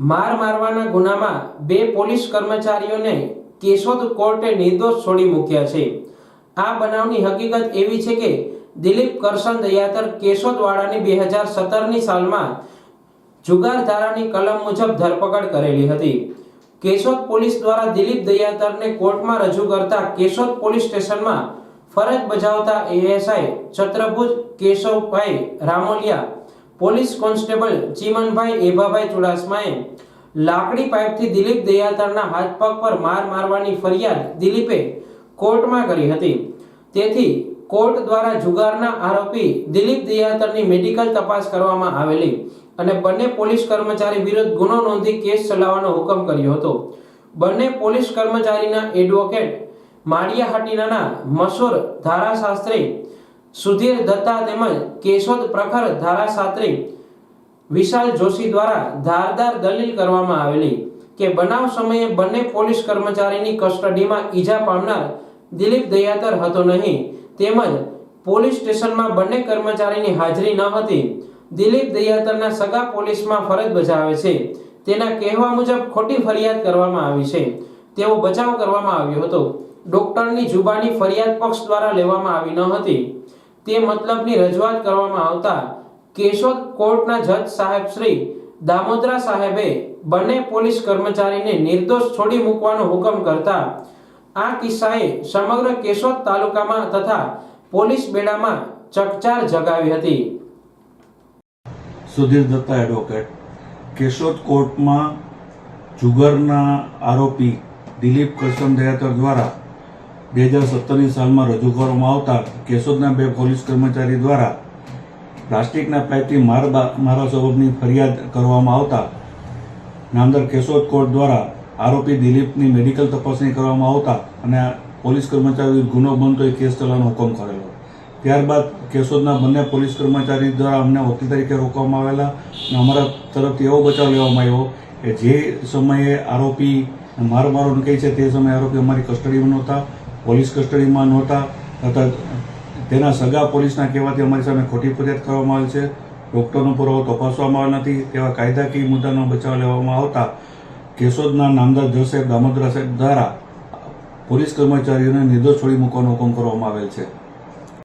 માર મારવાના ગુનામાં બે પોલીસ કર્મચારીઓને કેશોદ કોર્ટે નિર્દોષ છોડી મૂક્યા છે। આ બનાવની હકીકત એવી છે કે દિલીપ કરશન દયાતર કેશોદવાડાની 2017ની સાલમાં જુગાર ધારાની કલમ મુજબ ધરપકડ કરેલી હતી। કેશોદ પોલીસ દ્વારા દિલીપ દયાતરને કોર્ટમાં રજૂ કરતા કેશોદ પોલીસ સ્ટેશનમાં ફરજ બજાવતા ASI Chhatrabhuj Keshavbhai Ramoliya, police constable Chimanbhai Ebhabhai ચુડાસમાએ લાકડી પાઇપથી દિલીપ દયાતરના હાથ પગ પર માર મારવાની ફરિયાદ દિલીપે કોર્ટમાં કરી હતી। તેથી કોર્ટ દ્વારા જુગારના આરોપી દિલીપ દયાતરની મેડિકલ તપાસ કરવામાં આવેલી અને બંને પોલીસ કર્મચારી વિરુદ્ધ ગુનો નોંધી કેસ ચલાવવાનો હુકમ કર્યો હતો। બંને પોલીસ કર્મચારીના એડવોકેટ માળિયાહાટીના મશહૂર ધારાશાસ્ત્રી સુધીર દત્તા તેમજ કેશોદ પ્રખર ધારાશાસ્ત્રી વિશાલ જોશી દ્વારા ધારદાર દલીલ કરવામાં આવેલી કે બનાવ સમયે બંને પોલીસ કર્મચારીની કસ્ટડીમાં ઈજા પામનાર દિલીપ દયાતર હતો નહીં, તેમજ પોલીસ સ્ટેશનમાં બંને કર્મચારીની હાજરી ન હતી। દિલીપ દયાતરના સગા પોલીસમાં ફરજ બજાવે છે, તેના કહેવા મુજબ ખોટી ફરિયાદ કરવામાં આવી છે, તેવો બચાવ કરવામાં આવ્યો હતો। ડોક્ટરની જુબાની ફરિયાદ પક્ષ દ્વારા લેવામાં આવી ન હતી, તે મતલબની રજૂઆત કરવામાં આવતા કેશોદ કોર્ટના જજ સાહેબ શ્રી દામોદરા સાહેબે બંને પોલીસ કર્મચારીને નિર્દોષ છોડી મૂકવાનો હુકમ કરતા આ કિસ્સાએ સમગ્ર કેશોદ તાલુકામાં તથા પોલીસ બેડામાં ચકચાર જગાવી હતી। સુધીર દત્તા એડવોકેટ કેશોદ કોર્ટમાં જુગારના આરોપી દિલીપ કરશન દયાતર દ્વારા 2017ની સાલમાં રજૂ કરવામાં આવતા કેશોદના બે પોલીસ કર્મચારી દ્વારા પ્લાસ્ટિકના પાઇપથી મારા સબબની ફરિયાદ કરવામાં આવતા નામદાર કેશોદ કોર્ટ દ્વારા આરોપી દિલીપની મેડિકલ તપાસણી કરવામાં આવતા અને પોલીસ કર્મચારી ગુનો બનતો એ કેસ ચલાવવાનો હુકમ કરેલો। ત્યારબાદ કેશોદના બંને પોલીસ કર્મચારી દ્વારા અમને વકીલ તરીકે રોકવામાં આવેલા અને અમારા તરફથી એવો બચાવ લેવામાં આવ્યો કે જે સમયે આરોપી મારવાનું કહે છે તે સમયે આરોપી અમારી કસ્ટડીમાં નહોતા, પોલીસ કસ્ટડીમાં નહોતા તથા તેના સગા પોલીસના કહેવાથી અમારી સામે ખોટી ફરિયાદ કરવામાં આવી છે। ડૉક્ટરનો પુરાવો તપાસવામાં આવ્યો નથી તેવા કાયદાકીય મુદ્દાનો બચાવ લેવામાં આવતા કેશોદના નામદાર જજ સાહેબ દામોદરા સાહેબ દ્વારા પોલીસ કર્મચારીઓને નિર્દોષ છોડી મૂકવાનો હુકમ કરવામાં આવેલ છે।